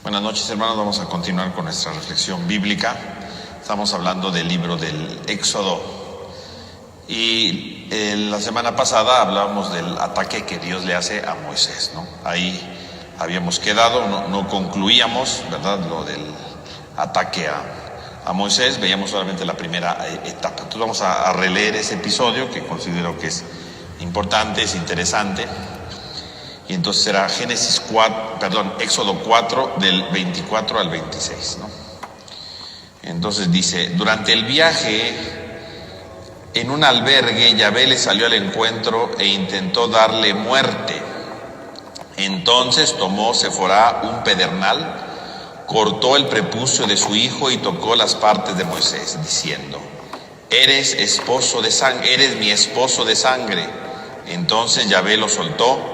Buenas noches, hermanos. Vamos a continuar con nuestra reflexión bíblica. Estamos hablando del libro del Éxodo. Y la semana pasada hablábamos del ataque que Dios le hace a Moisés, ¿no? Ahí habíamos quedado, no concluíamos, ¿verdad?, lo del ataque a Moisés. Veíamos solamente la primera etapa. Entonces vamos a releer ese episodio que considero que es importante, es interesante. Y entonces será Éxodo 4 del 24 al 26, ¿no? Entonces dice: durante el viaje en un albergue, Yahvé le salió al encuentro e intentó darle muerte. Entonces tomó Séfora un pedernal, cortó el prepucio de su hijo y tocó las partes de Moisés, diciendo: eres mi esposo de sangre. Entonces Yahvé lo soltó.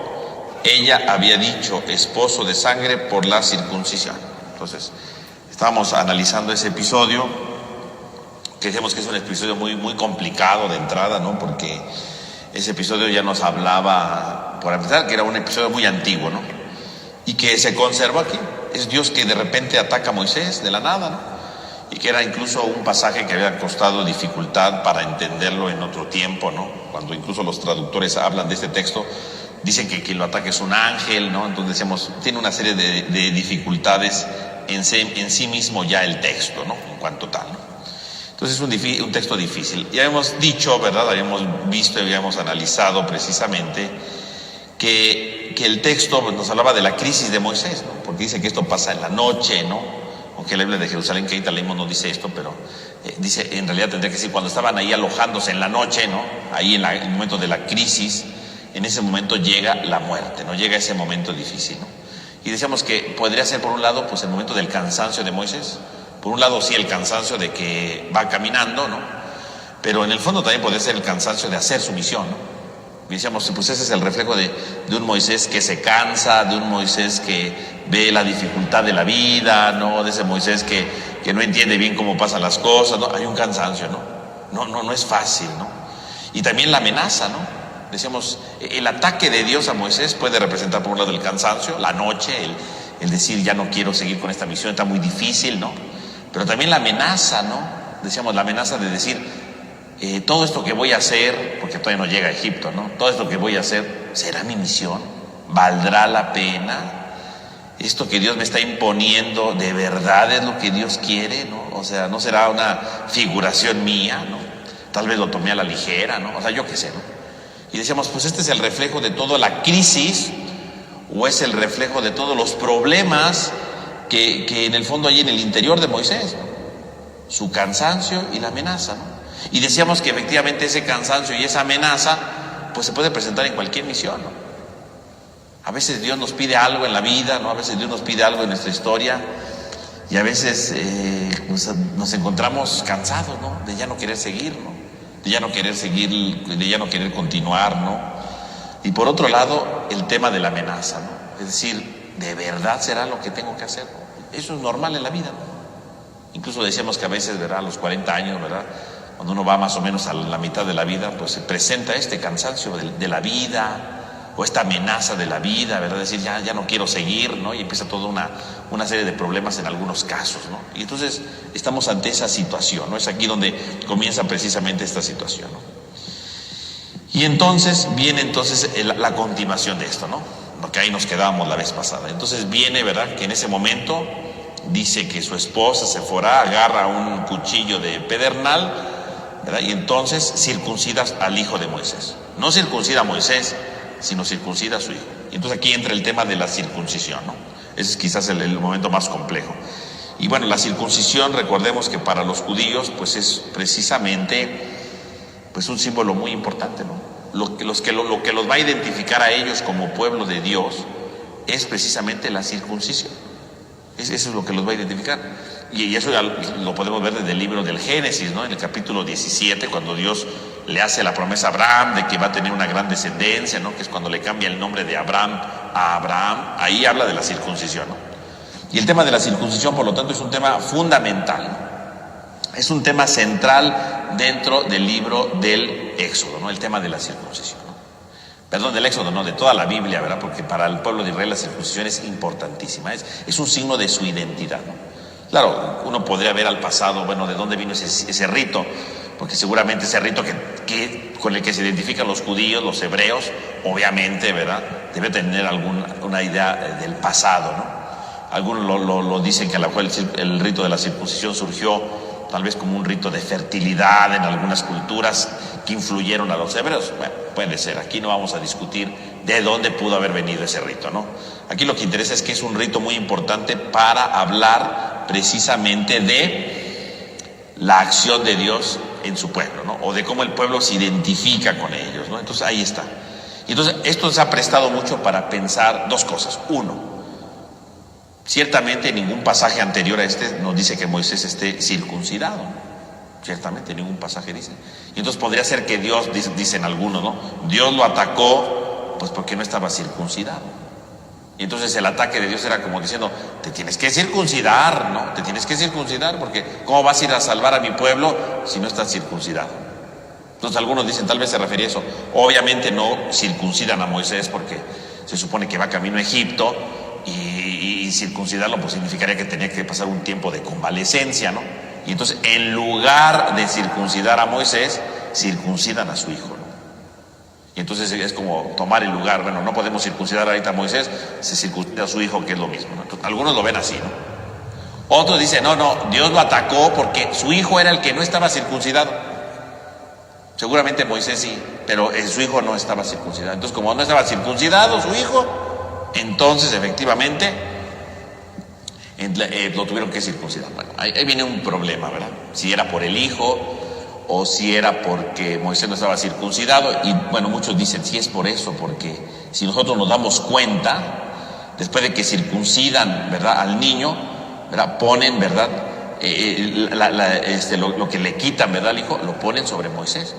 Ella había dicho esposo de sangre por la circuncisión. Entonces, estábamos analizando ese episodio, que decíamos que es un episodio muy complicado de entrada, ¿no? Porque ese episodio ya nos hablaba, por empezar, que era un episodio muy antiguo, ¿no? Y que se conserva aquí. Es Dios que de repente ataca a Moisés de la nada, ¿no? Y que era incluso un pasaje que había costado dificultad para entenderlo en otro tiempo, ¿no? Cuando incluso los traductores hablan de este texto, dicen que quien lo ataca es un ángel, ¿no? Entonces decíamos, tiene una serie de dificultades en sí mismo ya el texto, ¿no? En cuanto tal, ¿no? Entonces es un texto difícil. Ya habíamos dicho, ¿verdad? Habíamos visto y habíamos analizado precisamente que el texto nos hablaba de la crisis de Moisés, ¿no? Porque dice que esto pasa en la noche, ¿no? Aunque la Biblia de Jerusalén que ahorita leímos no dice esto, pero dice, en realidad tendría que decir cuando estaban ahí alojándose en la noche, ¿no? Ahí en el momento de la crisis. En ese momento llega la muerte, ¿no? Llega ese momento difícil, ¿no? Y decíamos que podría ser, por un lado, pues el momento del cansancio de Moisés. Por un lado, sí, el cansancio de que va caminando, ¿no? Pero en el fondo también podría ser el cansancio de hacer su misión, ¿no? Y decíamos, pues ese es el reflejo de un Moisés que se cansa, de un Moisés que ve la dificultad de la vida, ¿no? De ese Moisés que no entiende bien cómo pasan las cosas, ¿no? Hay un cansancio, ¿no? No es fácil, ¿no? Y también la amenaza, ¿no? Decíamos, el ataque de Dios a Moisés puede representar por un lado el cansancio, la noche, el decir ya no quiero seguir con esta misión, está muy difícil, ¿no? Pero también la amenaza, ¿no? Decíamos, la amenaza de decir, todo esto que voy a hacer, porque todavía no llega a Egipto, ¿no? Todo esto que voy a hacer, ¿será mi misión? ¿Valdrá la pena? Esto que Dios me está imponiendo, ¿de verdad es lo que Dios quiere, no? O sea, ¿no será una figuración mía, no? Tal vez lo tomé a la ligera, ¿no? O sea, yo qué sé, ¿no? Y decíamos, pues este es el reflejo de toda la crisis, o es el reflejo de todos los problemas que en el fondo hay en el interior de Moisés, ¿no? Su cansancio y la amenaza, ¿no? Y decíamos que efectivamente ese cansancio y esa amenaza, pues se puede presentar en cualquier misión, ¿no? A veces Dios nos pide algo en la vida, ¿no? A veces Dios nos pide algo en nuestra historia, y a veces nos encontramos cansados, ¿no? De ya no querer seguir, ¿no? De ya no querer seguir, de ya no querer continuar, ¿no? Y por otro lado, el tema de la amenaza, ¿no? Es decir, ¿de verdad será lo que tengo que hacer? Eso es normal en la vida, ¿no? Incluso decíamos que a veces, ¿verdad?, a los 40 años, ¿verdad?, cuando uno va más o menos a la mitad de la vida, pues se presenta este cansancio de la vida, o esta amenaza de la vida, ¿verdad? Decir, ya no quiero seguir, ¿no? Y empieza toda una serie de problemas en algunos casos, ¿no? Y entonces estamos ante esa situación, ¿no? Es aquí donde comienza precisamente esta situación, ¿no? Y entonces viene la continuación de esto, ¿no? Porque ahí nos quedábamos la vez pasada. Entonces viene, ¿verdad?, que en ese momento dice que su esposa Séfora agarra un cuchillo de pedernal, ¿verdad? Y entonces circuncida al hijo de Moisés. No circuncida a Moisés, sino circuncida a su hijo. Y entonces aquí entra el tema de la circuncisión, ¿no? Ese es quizás el momento más complejo. Y bueno, la circuncisión, recordemos que para los judíos, pues es precisamente, pues un símbolo muy importante, ¿no? Lo que los va a identificar a ellos como pueblo de Dios es precisamente la circuncisión. Eso es lo que los va a identificar. Y eso ya lo podemos ver desde el libro del Génesis, ¿no? En el capítulo 17, cuando Dios le hace la promesa a Abraham de que va a tener una gran descendencia, ¿no? Que es cuando le cambia el nombre de Abraham a Abraham. Ahí habla de la circuncisión, ¿no? Y el tema de la circuncisión, por lo tanto, es un tema fundamental, ¿no? Es un tema central dentro del libro del Éxodo, ¿no? El tema de la circuncisión, ¿no? perdón, del Éxodo, no, de toda la Biblia, ¿verdad? Porque para el pueblo de Israel la circuncisión es importantísima, es un signo de su identidad, ¿no? Claro, uno podría ver al pasado, bueno, de dónde vino ese rito, porque seguramente ese rito con el que se identifican los judíos, los hebreos, obviamente, ¿verdad? Debe tener una idea del pasado, ¿no? Algunos lo dicen que a lo mejor el rito de la circuncisión surgió tal vez como un rito de fertilidad en algunas culturas que influyeron a los hebreos. Bueno, puede ser, aquí no vamos a discutir de dónde pudo haber venido ese rito, ¿no? Aquí lo que interesa es que es un rito muy importante para hablar precisamente de la acción de Dios en su pueblo, ¿no? O de cómo el pueblo se identifica con ellos, ¿no? Entonces ahí está. Y entonces esto se ha prestado mucho para pensar dos cosas. Uno, ciertamente ningún pasaje anterior a este nos dice que Moisés esté circuncidado. Ciertamente ningún pasaje dice. Y entonces podría ser que Dios, dicen algunos, ¿no? Dios lo atacó pues porque no estaba circuncidado. Y entonces el ataque de Dios era como diciendo, te tienes que circuncidar, ¿no? Te tienes que circuncidar porque ¿cómo vas a ir a salvar a mi pueblo si no estás circuncidado? Entonces algunos dicen, tal vez se refería a eso. Obviamente no circuncidan a Moisés porque se supone que va camino a Egipto y circuncidarlo pues significaría que tenía que pasar un tiempo de convalecencia, ¿no? Y entonces en lugar de circuncidar a Moisés, circuncidan a su hijo, ¿no? Y entonces es como tomar el lugar, bueno, no podemos circuncidar ahorita a Moisés, se circuncida a su hijo, que es lo mismo, ¿no? Entonces, algunos lo ven así, ¿no? Otros dicen, no, Dios lo atacó porque su hijo era el que no estaba circuncidado. Seguramente Moisés sí, pero su hijo no estaba circuncidado. Entonces, como no estaba circuncidado su hijo, entonces efectivamente lo tuvieron que circuncidar. Bueno, ahí viene un problema, ¿verdad? Si era por el hijo o si era porque Moisés no estaba circuncidado. Y bueno, muchos dicen, sí es por eso, porque si nosotros nos damos cuenta, después de que circuncidan, ¿verdad?, al niño, ¿verdad?, ponen, ¿verdad?, lo que le quitan, ¿verdad?, al hijo, lo ponen sobre Moisés,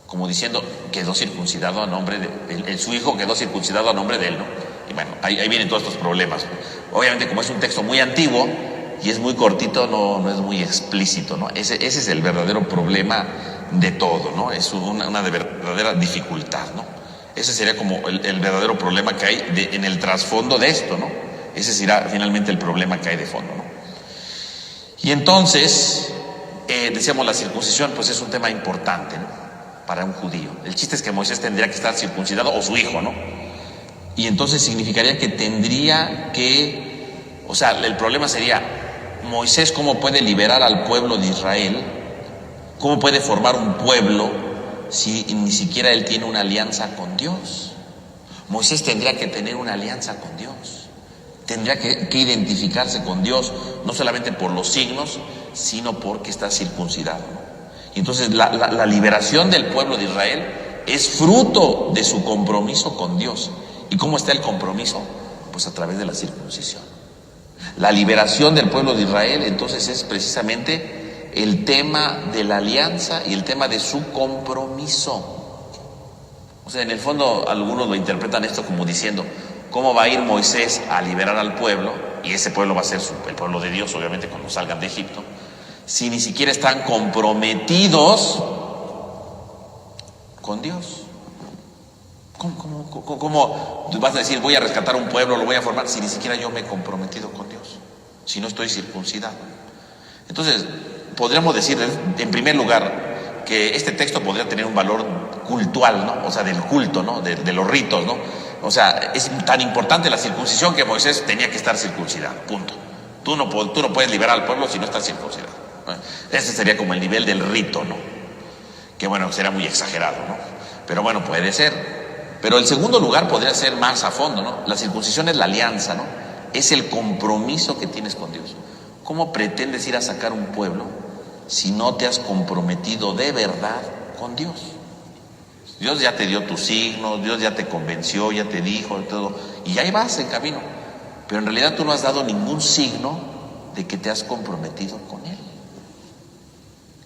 como diciendo, quedó circuncidado a nombre de su hijo quedó circuncidado a nombre de él, ¿no? Y bueno, ahí vienen todos estos problemas. Obviamente, como es un texto muy antiguo y es muy cortito, no es muy explícito, ¿no? Ese es el verdadero problema de todo, ¿no? Es una verdadera dificultad, ¿no? Ese sería como el verdadero problema que hay en el trasfondo de esto, ¿no? Ese será finalmente el problema que hay de fondo, ¿no? Y entonces, decíamos, la circuncisión, pues es un tema importante, ¿no?, para un judío. El chiste es que Moisés tendría que estar circuncidado, o su hijo, ¿no? Y entonces significaría que tendría que, o sea, el problema sería, Moisés cómo puede liberar al pueblo de Israel, cómo puede formar un pueblo si ni siquiera él tiene una alianza con Dios. Moisés tendría que tener una alianza con Dios, tendría que identificarse con Dios, no solamente por los signos, sino porque está circuncidado, ¿no? Y entonces la liberación del pueblo de Israel es fruto de su compromiso con Dios. ¿Y cómo está el compromiso? Pues a través de la circuncisión. La liberación del pueblo de Israel entonces es precisamente el tema de la alianza y el tema de su compromiso. O sea, en el fondo algunos lo interpretan esto como diciendo, ¿cómo va a ir Moisés a liberar al pueblo? Y ese pueblo va a ser el pueblo de Dios, obviamente, cuando salgan de Egipto, si ni siquiera están comprometidos con Dios. ¿Cómo vas a decir, voy a rescatar un pueblo, lo voy a formar, si ni siquiera yo me he comprometido con Dios, si no estoy circuncidado? Entonces, podríamos decir, en primer lugar, que este texto podría tener un valor cultural, ¿no? O sea, del culto, ¿no? De los ritos, ¿no? O sea, es tan importante la circuncisión que Moisés tenía que estar circuncidado, punto. Tú no puedes liberar al pueblo si no estás circuncidado. Ese sería como el nivel del rito, ¿no? Que bueno, sería muy exagerado, ¿no? Pero bueno, puede ser. Pero el segundo lugar podría ser más a fondo, ¿no? La circuncisión es la alianza, ¿no? Es el compromiso que tienes con Dios. ¿Cómo pretendes ir a sacar un pueblo si no te has comprometido de verdad con Dios? Dios ya te dio tus signos, Dios ya te convenció, ya te dijo todo, y ahí vas en camino. Pero en realidad tú no has dado ningún signo de que te has comprometido con Él.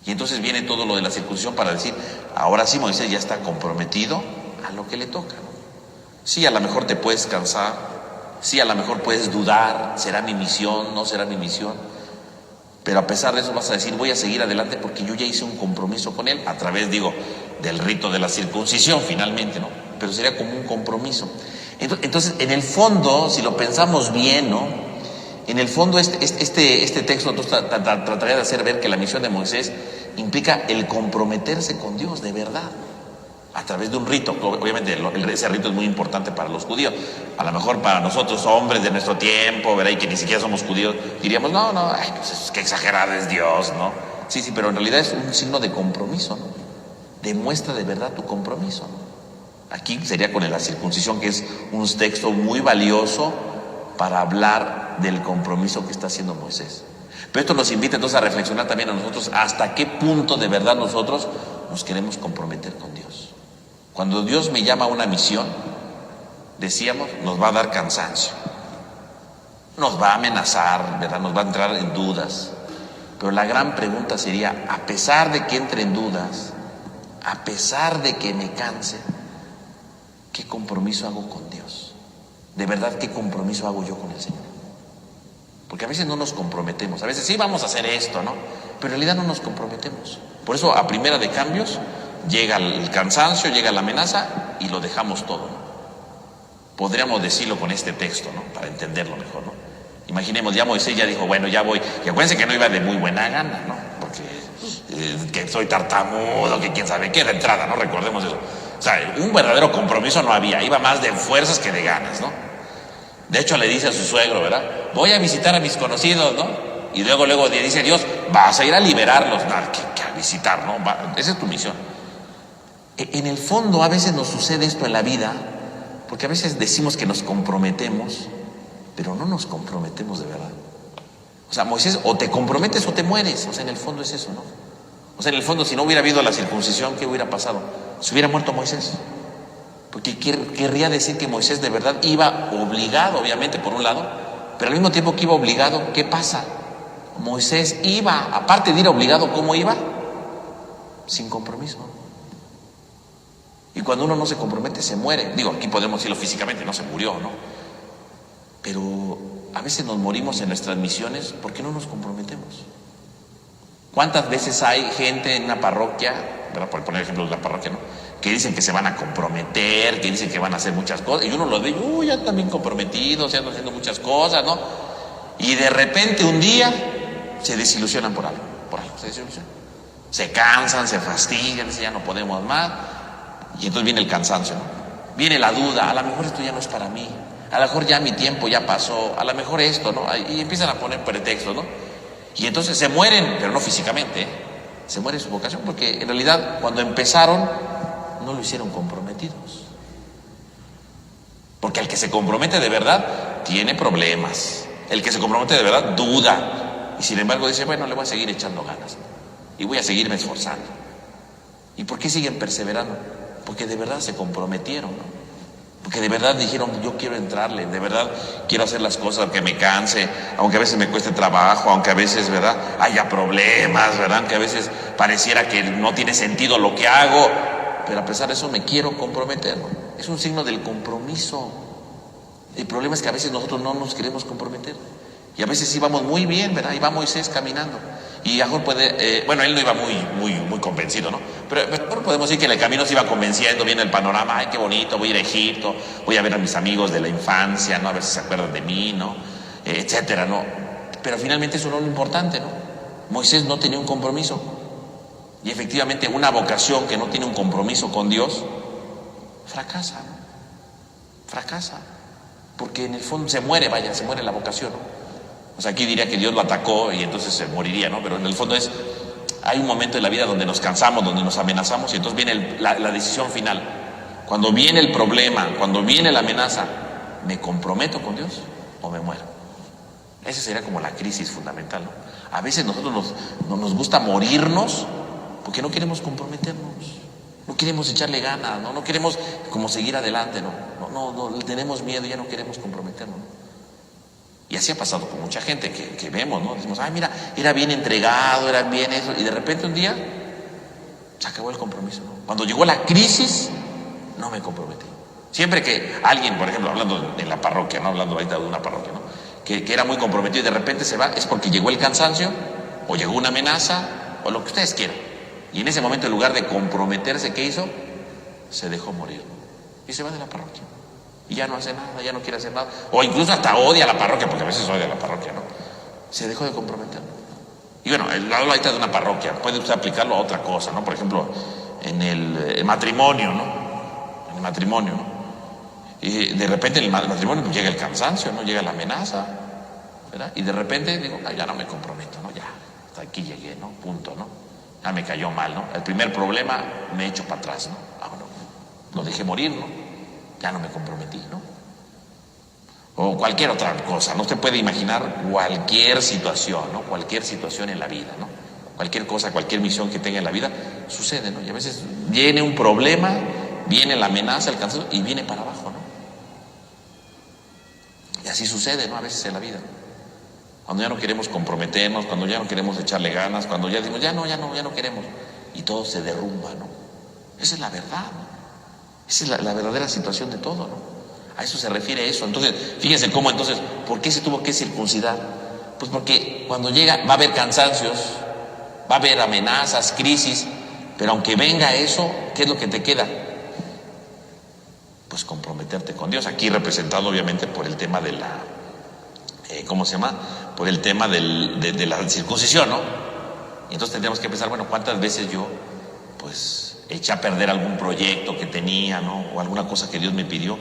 Y entonces viene todo lo de la circuncisión para decir, ahora sí Moisés ya está comprometido a lo que le toca, ¿no? Sí, a lo mejor te puedes cansar, sí, a lo mejor puedes dudar, ¿será mi misión? ¿No será mi misión? Pero a pesar de eso vas a decir, voy a seguir adelante porque yo ya hice un compromiso con Él a través, del rito de la circuncisión finalmente, ¿no? pero sería como un compromiso. Entonces, en el fondo, si lo pensamos bien, ¿no? En el fondo, este texto trataría de hacer ver que la misión de Moisés implica el comprometerse con Dios de verdad, a través de un rito. Obviamente ese rito es muy importante para los judíos. A lo mejor para nosotros, hombres de nuestro tiempo, ¿verdad? Y que ni siquiera somos judíos, diríamos, no, ay, pues qué exagerado es Dios, ¿no? Sí, pero en realidad es un signo de compromiso, ¿no? Demuestra de verdad tu compromiso, ¿no? Aquí sería con la circuncisión, que es un texto muy valioso para hablar del compromiso que está haciendo Moisés. Pero esto nos invita entonces a reflexionar también a nosotros hasta qué punto de verdad nosotros nos queremos comprometer con Dios. Cuando Dios me llama a una misión, decíamos, nos va a dar cansancio, nos va a amenazar, ¿verdad? Nos va a entrar en dudas. Pero la gran pregunta sería, a pesar de que entre en dudas, a pesar de que me canse, ¿qué compromiso hago con Dios? De verdad, ¿qué compromiso hago yo con el Señor? Porque a veces no nos comprometemos, a veces sí vamos a hacer esto, ¿no? Pero en realidad no nos comprometemos. Por eso a primera de cambios llega el cansancio, llega la amenaza y lo dejamos todo, ¿no? Podríamos decirlo con este texto, ¿no? Para entenderlo mejor, ¿no? Imaginemos, ya Moisés ya dijo, bueno, ya voy. Y acuérdense que no iba de muy buena gana, ¿no? Porque que soy tartamudo, que quién sabe qué, de entrada, ¿no? Recordemos eso. O sea, un verdadero compromiso no había, iba más de fuerzas que de ganas, ¿no? De hecho, le dice a su suegro, ¿verdad? Voy a visitar a mis conocidos, ¿no? Y luego le dice Dios, vas a ir a liberarlos, no, que a visitar, ¿no? Esa es tu misión. En el fondo, a veces nos sucede esto en la vida, porque a veces decimos que nos comprometemos, pero no nos comprometemos de verdad. O sea, Moisés, o te comprometes o te mueres. O sea, en el fondo es eso, ¿no? O sea, en el fondo, si no hubiera habido la circuncisión, ¿qué hubiera pasado? Se hubiera muerto Moisés. Porque querría decir que Moisés de verdad iba obligado, obviamente, por un lado, pero al mismo tiempo que iba obligado, ¿qué pasa? Moisés iba, aparte de ir obligado, ¿cómo iba? Sin compromiso. Y cuando uno no se compromete, se muere. Digo, aquí podemos decirlo físicamente, no se murió, ¿no? Pero a veces nos morimos en nuestras misiones porque no nos comprometemos. ¿Cuántas veces hay gente en una parroquia, ¿verdad? Por poner ejemplos de la parroquia, ¿no? Que dicen que se van a comprometer, que dicen que van a hacer muchas cosas, y uno los ve, ya están bien comprometidos, ya están haciendo muchas cosas, ¿no? Y de repente un día se desilusionan por algo se desilusionan. Se cansan, se fastidian, dicen, ya no podemos más, y entonces viene el cansancio, ¿no? Viene la duda, a lo mejor esto ya no es para mí, a lo mejor ya mi tiempo ya pasó, a lo mejor esto, ¿no? Y empiezan a poner pretextos, ¿no? Y entonces se mueren, pero no físicamente, se muere su vocación, porque en realidad cuando empezaron no lo hicieron comprometidos. Porque el que se compromete de verdad tiene problemas, el que se compromete de verdad duda, y sin embargo dice, bueno, le voy a seguir echando ganas y voy a seguirme esforzando. ¿Y por qué siguen perseverando? Porque de verdad se comprometieron, ¿no? Porque de verdad dijeron, yo quiero entrarle, de verdad quiero hacer las cosas aunque me canse, aunque a veces me cueste trabajo, aunque a veces, ¿verdad?, haya problemas, ¿verdad?, aunque a veces pareciera que no tiene sentido lo que hago, pero a pesar de eso me quiero comprometer, ¿no? Es un signo del compromiso. El problema es que a veces nosotros no nos queremos comprometer. Y a veces sí vamos muy bien, ¿verdad? Y va Moisés caminando. Y mejor puede, bueno, él no iba muy convencido, ¿no? Pero mejor podemos decir que en el camino se iba convenciendo, viene el panorama, ay, qué bonito, voy a ir a Egipto, voy a ver a mis amigos de la infancia, ¿no? A ver si se acuerdan de mí, ¿no? Etcétera, ¿no? Pero finalmente eso no es lo importante, ¿no? Moisés no tenía un compromiso. Y efectivamente una vocación que no tiene un compromiso con Dios, fracasa, ¿no? Fracasa. Porque en el fondo se muere la vocación, ¿no? O sea, aquí diría que Dios lo atacó y entonces se moriría, ¿no? Pero en el fondo hay un momento en la vida donde nos cansamos, donde nos amenazamos y entonces viene la decisión final. Cuando viene el problema, cuando viene la amenaza, ¿me comprometo con Dios o me muero? Esa sería como la crisis fundamental, ¿no? A veces nosotros nos gusta morirnos porque no queremos comprometernos, no queremos echarle ganas, no queremos como seguir adelante, no tenemos miedo y ya no queremos comprometernos, ¿no? Y así ha pasado con mucha gente que vemos, ¿no? Decimos, ay, mira, era bien entregado, era bien eso, y de repente un día se acabó el compromiso, ¿no? Cuando llegó la crisis, no me comprometí. Siempre que alguien, por ejemplo, hablando de la parroquia, no hablando ahorita de una parroquia, ¿no?, que era muy comprometido y de repente se va, es porque llegó el cansancio, o llegó una amenaza, o lo que ustedes quieran. Y en ese momento, en lugar de comprometerse, ¿qué hizo? Se dejó morir. y se va de la parroquia. Y ya no hace nada, ya no quiere hacer nada. O incluso hasta odia a la parroquia, porque a veces odia a la parroquia, ¿no? Se dejó de comprometer. Y bueno, hablo ahorita de una parroquia, puede usted aplicarlo a otra cosa, ¿no? Por ejemplo, en el matrimonio, ¿no? En el matrimonio, ¿no? Y de repente en el matrimonio pues llega el cansancio, ¿no? Llega la amenaza, ¿verdad? Y de repente digo, ya no me comprometo, ¿no? Ya, hasta aquí llegué, ¿no? Punto, ¿no? Ya me cayó mal, ¿no? El primer problema me echo para atrás, ¿no? Bueno, lo dejé morir, ¿no? Ya no me comprometí, ¿no? O cualquier otra cosa, no usted puede imaginar cualquier situación, ¿no? Cualquier situación en la vida, ¿no? Cualquier cosa, cualquier misión que tenga en la vida, sucede, ¿no? Y a veces viene un problema, viene la amenaza, el cansancio y viene para abajo, ¿no? Y así sucede, ¿no? A veces en la vida. Cuando ya no queremos comprometernos, cuando ya no queremos echarle ganas, cuando ya decimos, ya no queremos. Y todo se derrumba, ¿no? Esa es la verdad, ¿no? Esa es la verdadera situación de todo, ¿no? A eso se refiere eso. Entonces, fíjense cómo entonces, ¿por qué se tuvo que circuncidar? Pues porque cuando llega va a haber cansancios, va a haber amenazas, crisis, pero aunque venga eso, ¿qué es lo que te queda? Pues comprometerte con Dios. Aquí representado obviamente por el tema de la, ¿cómo se llama? Por el tema de la circuncisión, ¿no? Y entonces tendríamos que pensar, bueno, ¿cuántas veces yo, pues, eché a perder algún proyecto que tenía, ¿no? O alguna cosa que Dios me pidió,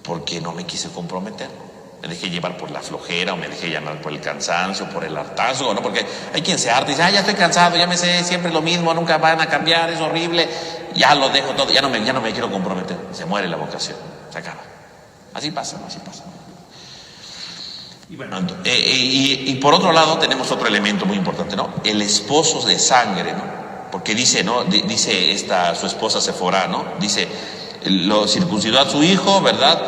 porque no me quise comprometer, ¿no? Me dejé llevar por la flojera, o me dejé llevar por el cansancio, por el hartazgo, ¿no? Porque hay quien se harta y dice, ya estoy cansado, ya me sé siempre lo mismo, nunca van a cambiar, es horrible, ya lo dejo todo, ya no me quiero comprometer. Se muere la vocación, se acaba. Así pasa, ¿no? Así pasa. Y bueno, y por otro lado tenemos otro elemento muy importante, ¿no? El esposo de sangre, ¿no? Porque dice, ¿no? Dice su esposa Sephora, ¿no? Dice, lo circuncidó a su hijo, ¿verdad?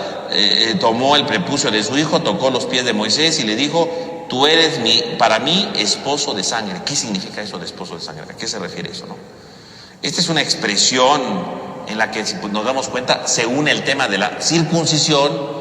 Tomó el prepucio de su hijo, tocó los pies de Moisés y le dijo, tú eres para mí esposo de sangre. ¿Qué significa eso de esposo de sangre? ¿A qué se refiere eso, no? Esta es una expresión en la que, si nos damos cuenta, se une el tema de la circuncisión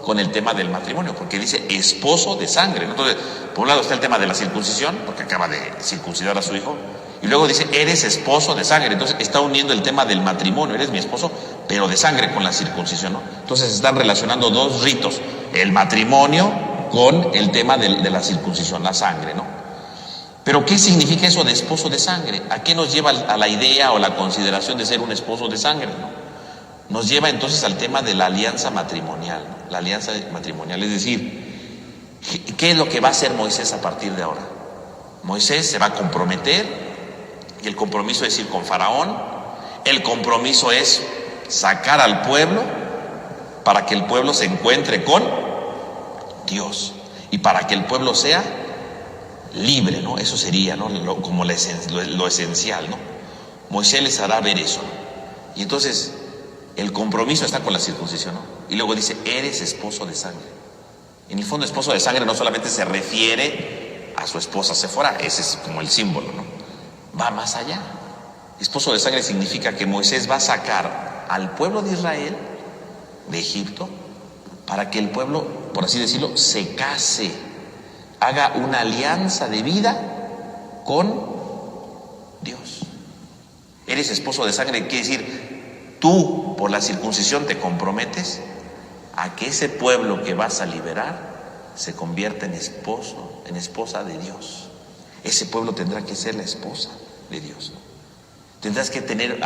con el tema del matrimonio, porque dice esposo de sangre. Entonces, por un lado está el tema de la circuncisión, porque acaba de circuncidar a su hijo, y luego dice, eres esposo de sangre. Entonces está uniendo el tema del matrimonio, eres mi esposo, pero de sangre, con la circuncisión, ¿no? Entonces están relacionando dos ritos, el matrimonio con el tema de la circuncisión, la sangre, ¿no? Pero ¿qué significa eso de esposo de sangre? ¿A qué nos lleva a la idea o la consideración de ser un esposo de sangre, ¿no? Nos lleva entonces al tema de la alianza matrimonial, ¿no? La alianza matrimonial, es decir, ¿qué es lo que va a hacer Moisés a partir de ahora? Moisés se va a comprometer, y el compromiso es ir con Faraón, el compromiso es sacar al pueblo para que el pueblo se encuentre con Dios y para que el pueblo sea libre, ¿no? Eso sería, ¿no? Como lo esencial, ¿no? Moisés les hará ver eso, ¿no? Y entonces el compromiso está con la circuncisión, ¿no? Y luego dice, eres esposo de sangre. En el fondo, esposo de sangre no solamente se refiere a su esposa Sephora, ese es como el símbolo, ¿no? Va más allá. Esposo de sangre significa que Moisés va a sacar al pueblo de Israel de Egipto para que el pueblo, por así decirlo, se case, haga una alianza de vida con Dios. Eres esposo de sangre, quiere decir, tú por la circuncisión te comprometes a que ese pueblo que vas a liberar se convierta en esposo, en esposa de Dios. Ese pueblo tendrá que ser la esposa de Dios, ¿no? Tendrás que tener,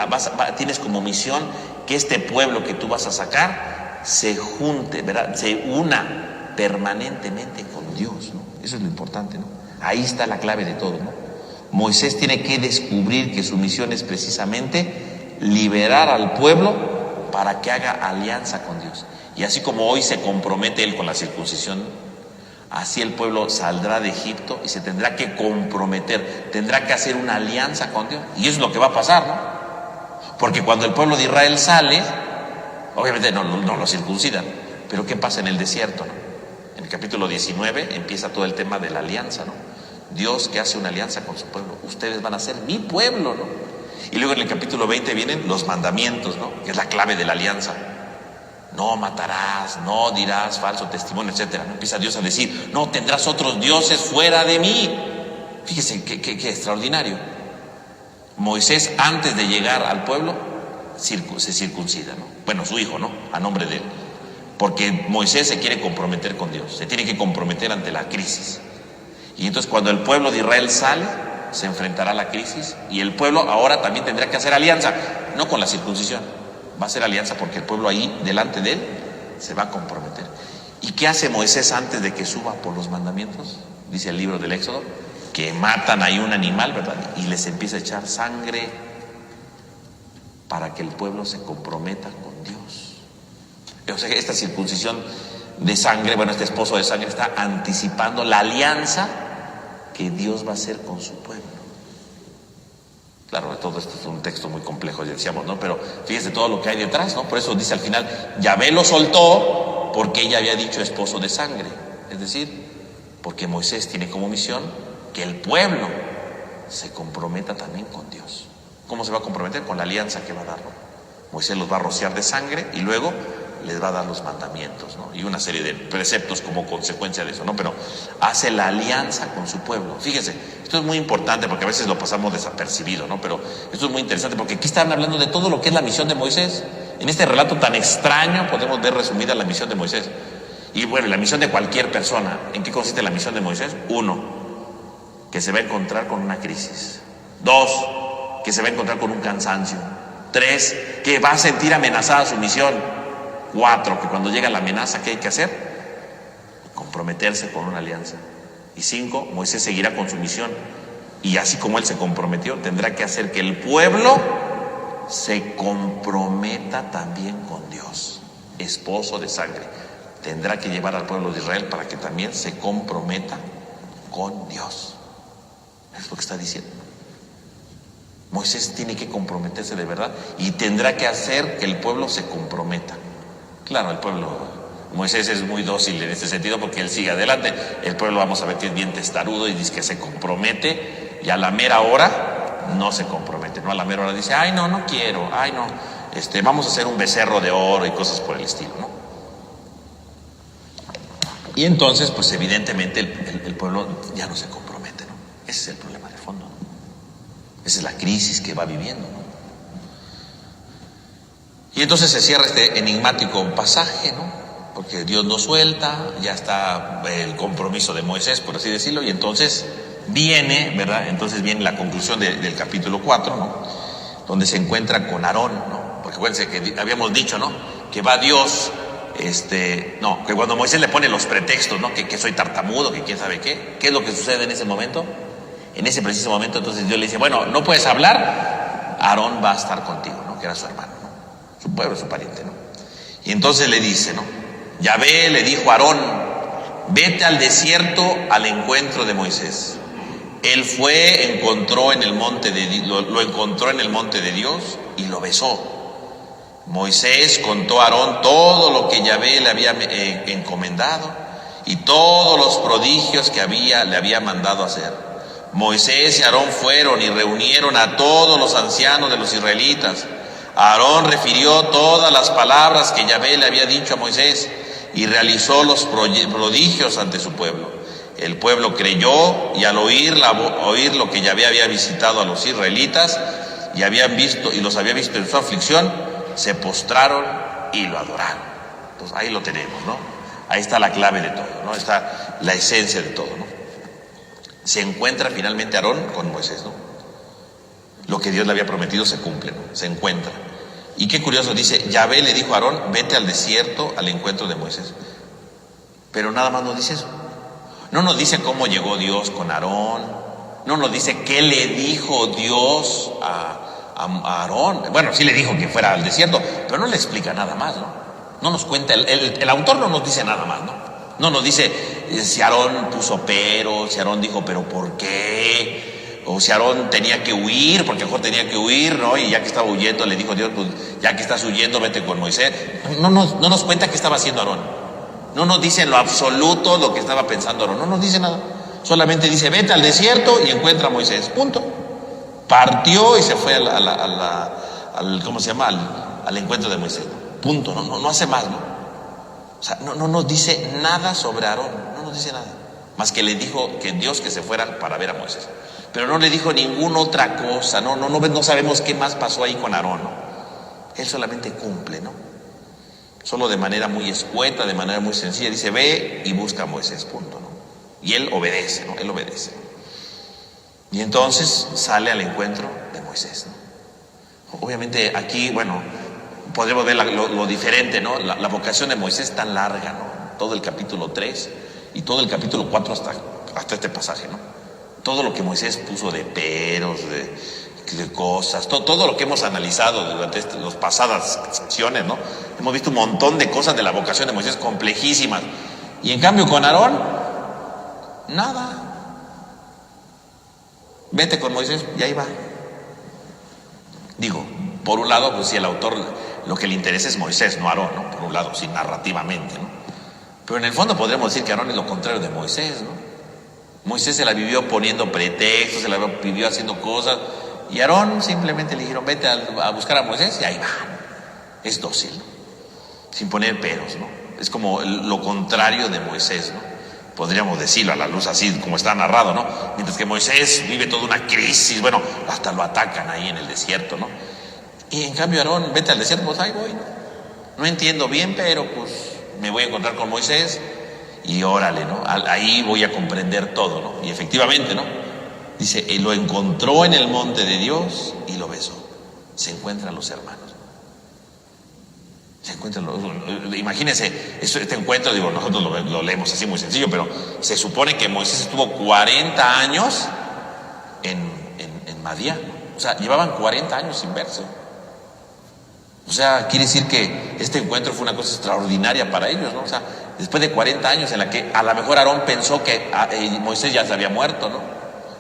tienes como misión que este pueblo que tú vas a sacar se junte, ¿verdad? Se una permanentemente con Dios, ¿no? Eso es lo importante, ¿no? Ahí está la clave de todo, ¿no? Moisés tiene que descubrir que su misión es precisamente liberar al pueblo para que haga alianza con Dios. Y así como hoy se compromete él con la circuncisión, así el pueblo saldrá de Egipto y se tendrá que comprometer, tendrá que hacer una alianza con Dios. Y eso es lo que va a pasar, ¿no? Porque cuando el pueblo de Israel sale, obviamente no lo circuncidan, pero ¿qué pasa en el desierto, no? En el capítulo 19 empieza todo el tema de la alianza, ¿no? Dios que hace una alianza con su pueblo, ustedes van a ser mi pueblo, ¿no? Y luego en el capítulo 20 vienen los mandamientos, ¿no? Que es la clave de la alianza. No matarás, no dirás falso testimonio, etcétera. ¿No? Empieza Dios a decir, no tendrás otros dioses fuera de mí. Fíjese qué extraordinario. Moisés, antes de llegar al pueblo, se circuncida, ¿no? Bueno, su hijo, ¿no? A nombre de él. Porque Moisés se quiere comprometer con Dios, se tiene que comprometer ante la crisis. Y entonces cuando el pueblo de Israel sale, se enfrentará a la crisis y el pueblo ahora también tendrá que hacer alianza, no con la circuncisión, va a hacer alianza porque el pueblo ahí, delante de él, se va a comprometer. ¿Y qué hace Moisés antes de que suba por los mandamientos? Dice el libro del Éxodo, que matan ahí un animal, ¿verdad? Y les empieza a echar sangre para que el pueblo se comprometa con Dios. O sea que esta circuncisión de sangre, bueno, este esposo de sangre está anticipando la alianza que Dios va a hacer con su pueblo. Claro, todo esto es un texto muy complejo, ya decíamos, ¿no? Pero fíjese todo lo que hay detrás, ¿no? Por eso dice al final, Yahvé lo soltó porque ella había dicho esposo de sangre. Es decir, porque Moisés tiene como misión que el pueblo se comprometa también con Dios. ¿Cómo se va a comprometer? Con la alianza que va a dar, ¿no? Moisés los va a rociar de sangre y luego les va a dar los mandamientos, ¿no? Y una serie de preceptos como consecuencia de eso, ¿no? Pero hace la alianza con su pueblo. Fíjense, esto es muy importante porque a veces lo pasamos desapercibido, ¿no? Pero esto es muy interesante porque aquí están hablando de todo lo que es la misión de Moisés. En este relato tan extraño podemos ver resumida la misión de Moisés. Y bueno, la misión de cualquier persona. ¿En qué consiste la misión de Moisés? 1, que se va a encontrar con una crisis. 2, que se va a encontrar con un cansancio. 3, que va a sentir amenazada su misión. 4, que cuando llega la amenaza, ¿qué hay que hacer? Comprometerse con una alianza. Y 5, Moisés seguirá con su misión. Y así como él se comprometió, tendrá que hacer que el pueblo se comprometa también con Dios. Esposo de sangre. Tendrá que llevar al pueblo de Israel para que también se comprometa con Dios. Es lo que está diciendo. Moisés tiene que comprometerse de verdad y tendrá que hacer que el pueblo se comprometa. Claro, el pueblo, Moisés es muy dócil en este sentido porque él sigue adelante. El pueblo, vamos a ver que es bien testarudo y dice que se compromete y a la mera hora no se compromete, ¿no? A la mera hora dice, ay no, no quiero, ay no, vamos a hacer un becerro de oro y cosas por el estilo, ¿no? Y entonces, pues evidentemente el pueblo ya no se compromete, ¿no? Ese es el problema de fondo, ¿no? Esa es la crisis que va viviendo, ¿no? Y entonces se cierra este enigmático pasaje, ¿no? Porque Dios no suelta, ya está el compromiso de Moisés, por así decirlo, y entonces viene, ¿verdad? Entonces viene la conclusión del capítulo 4, ¿no? Donde se encuentra con Aarón, ¿no? Porque acuérdense que habíamos dicho, ¿no? Que va Dios, que cuando Moisés le pone los pretextos, ¿no? Que soy tartamudo, que quién sabe qué es lo que sucede en ese momento. En ese preciso momento, entonces Dios le dice, bueno, no puedes hablar, Aarón va a estar contigo, ¿no? Que era su hermano, ¿no? Su pueblo, su pariente, ¿no? Y entonces le dice, ¿no? Yahvé le dijo a Aarón, vete al desierto al encuentro de Moisés. Él fue, lo encontró en el monte de Dios y lo besó. Moisés contó a Aarón todo lo que Yahvé le había encomendado y todos los prodigios que le había mandado hacer. Moisés y Aarón fueron y reunieron a todos los ancianos de los israelitas. Aarón refirió todas las palabras que Yahvé le había dicho a Moisés y realizó los prodigios ante su pueblo. El pueblo creyó y al oír lo que Yahvé había visitado a los israelitas y los había visto en su aflicción, se postraron y lo adoraron. Entonces ahí lo tenemos, ¿no? Ahí está la clave de todo, ¿no? Está la esencia de todo, ¿no? Se encuentra finalmente Aarón con Moisés, ¿no? Lo que Dios le había prometido se cumple, ¿no? Se encuentra. Y qué curioso, dice, Yahvé le dijo a Aarón, vete al desierto al encuentro de Moisés. Pero nada más nos dice eso. No nos dice cómo llegó Dios con Aarón. No nos dice qué le dijo Dios a Aarón. Bueno, sí le dijo que fuera al desierto, pero no le explica nada más, ¿no? No nos cuenta, el autor no nos dice nada más, ¿no? No nos dice si Aarón puso pero, si Aarón dijo, pero ¿por qué? O si Aarón tenía que huir, porque mejor tenía que huir, ¿no? Y ya que estaba huyendo, le dijo Dios, pues ya que estás huyendo, vete con Moisés. No nos cuenta qué estaba haciendo Aarón. No nos dice en lo absoluto lo que estaba pensando Aarón. No nos dice nada. Solamente dice, vete al desierto y encuentra a Moisés. Punto. Partió y se fue ¿cómo se llama? Al encuentro de Moisés. Punto. No hace más, ¿no? O sea, no nos dice nada sobre Aarón. No nos dice nada. Más que le dijo que Dios que se fuera para ver a Moisés. Pero no le dijo ninguna otra cosa. No sabemos qué más pasó ahí con Aarón, ¿no? Él solamente cumple, ¿no? Solo de manera muy escueta, de manera muy sencilla, dice, ve y busca a Moisés, punto, ¿no? Y él obedece, ¿no? Él obedece. Y entonces sale al encuentro de Moisés, ¿no? Obviamente aquí, bueno, podremos ver lo diferente, ¿no? La vocación de Moisés es tan larga, ¿no? Todo el capítulo 3 y todo el capítulo 4 hasta este pasaje, ¿no? Todo lo que Moisés puso de peros, de cosas, todo lo que hemos analizado durante las pasadas secciones, ¿no? Hemos visto un montón de cosas de la vocación de Moisés complejísimas. Y en cambio con Aarón, nada. Vete con Moisés y ahí va. Digo, por un lado, pues si el autor lo que le interesa es Moisés, no Aarón, ¿no? Por un lado, sí, narrativamente, ¿no? Pero en el fondo podríamos decir que Aarón es lo contrario de Moisés, ¿no? Moisés se la vivió poniendo pretextos, se la vivió haciendo cosas, y Aarón simplemente le dijeron, vete a buscar a Moisés, y ahí va. Es dócil, ¿no? Sin poner peros, ¿no? Es como lo contrario de Moisés, ¿no? Podríamos decirlo a la luz así como está narrado, ¿no? Mientras que Moisés vive toda una crisis, bueno, hasta lo atacan ahí en el desierto, ¿no? Y en cambio Aarón, vete al desierto, pues ahí voy, ¿no? No entiendo bien, pero pues me voy a encontrar con Moisés y órale, ¿no? Ahí voy a comprender todo, ¿no? Y efectivamente, ¿no? Dice, él lo encontró en el monte de Dios y lo besó. Se encuentran los hermanos. Se encuentran imagínense, este encuentro, digo, nosotros lo leemos así muy sencillo, pero se supone que Moisés estuvo 40 años en Madián. O sea, llevaban 40 años sin verse. O sea, quiere decir que este encuentro fue una cosa extraordinaria para ellos, ¿no? O sea, después de 40 años en la que a lo mejor Aarón pensó que Moisés ya se había muerto, ¿no?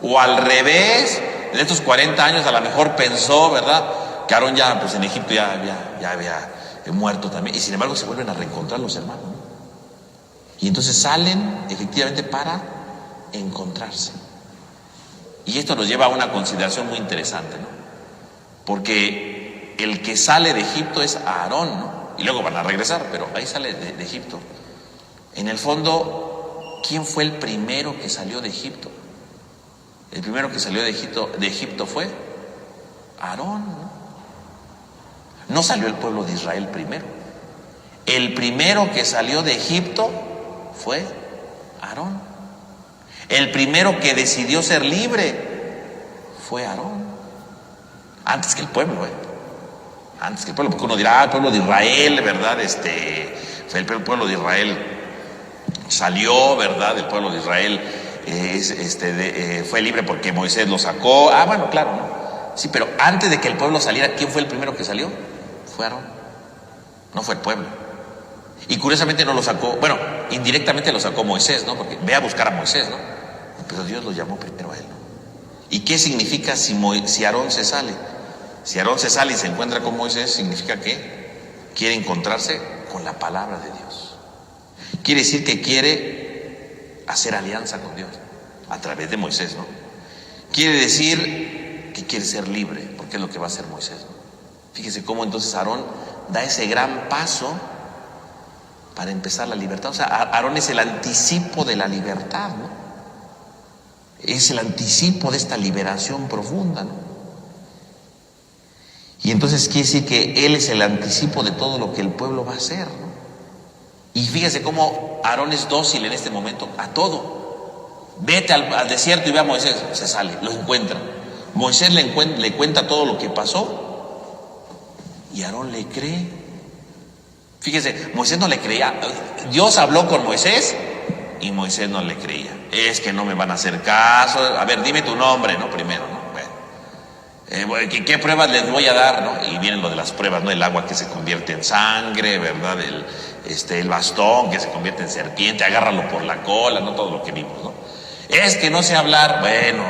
O al revés, en estos 40 años a lo mejor pensó, ¿verdad? Que Aarón ya, pues en Egipto ya había muerto también. Y sin embargo se vuelven a reencontrar los hermanos, ¿no? Y entonces salen efectivamente para encontrarse. Y esto nos lleva a una consideración muy interesante, ¿no? Porque el que sale de Egipto es Aarón, ¿no? Y luego van a regresar, pero ahí sale de Egipto. En el fondo, ¿quién fue el primero que salió de Egipto? El primero que salió de Egipto fue Aarón, ¿no? No salió el pueblo de Israel primero. El primero que salió de Egipto fue Aarón. El primero que decidió ser libre fue Aarón. Antes que el pueblo, antes que el pueblo, porque uno dirá, el pueblo de Israel, ¿verdad? El pueblo de Israel salió, ¿verdad? El pueblo de Israel fue libre porque Moisés lo sacó. Ah, bueno, claro, ¿no? Sí, pero antes de que el pueblo saliera, ¿quién fue el primero que salió? Fue Aarón, no fue el pueblo. Y curiosamente no lo sacó, bueno, indirectamente lo sacó Moisés, ¿no? Porque ve a buscar a Moisés, ¿no? Pero Dios lo llamó primero a él, ¿no? ¿Y qué significa si Aarón se sale? Si Aarón se sale y se encuentra con Moisés, significa que quiere encontrarse con la palabra de Dios. Quiere decir que quiere hacer alianza con Dios a través de Moisés, ¿no? Quiere decir que quiere ser libre, porque es lo que va a hacer Moisés, ¿no? Fíjese cómo entonces Aarón da ese gran paso para empezar la libertad. O sea, Aarón es el anticipo de la libertad, ¿no? Es el anticipo de esta liberación profunda, ¿no? Y entonces quiere decir que él es el anticipo de todo lo que el pueblo va a hacer, ¿no? Y fíjese cómo Aarón es dócil en este momento a todo. Vete al desierto y ve a Moisés. Se sale, lo encuentra. Moisés le cuenta todo lo que pasó y Aarón le cree. Fíjese, Moisés no le creía. Dios habló con Moisés y Moisés no le creía. Es que no me van a hacer caso. A ver, dime tu nombre, ¿no? Primero, ¿no? Bueno, ¿qué pruebas les voy a dar, no? Y vienen lo de las pruebas, ¿no? El agua que se convierte en sangre, ¿verdad? El bastón que se convierte en serpiente, agárralo por la cola, ¿no? Todo lo que vimos, ¿no? Es que no sé hablar. Bueno,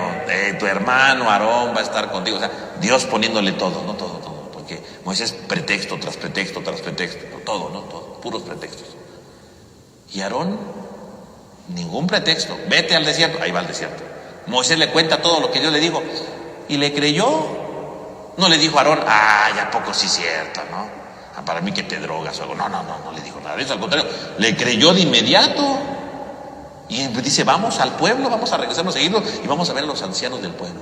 tu hermano Aarón va a estar contigo. O sea, Dios poniéndole todo, ¿no? Todo. Porque Moisés pretexto tras pretexto tras pretexto, todo, ¿no? Todo, puros pretextos. Y Aarón, ningún pretexto. Vete al desierto, ahí va al desierto. Moisés le cuenta todo lo que Dios le dijo y le creyó. No le dijo a Aarón, ya poco sí es cierto, ¿no? Para mí que te drogas o algo. No le dijo nada de eso, al contrario, le creyó de inmediato. Y dice, vamos al pueblo, vamos a regresarnos a seguirlo y vamos a ver a los ancianos del pueblo.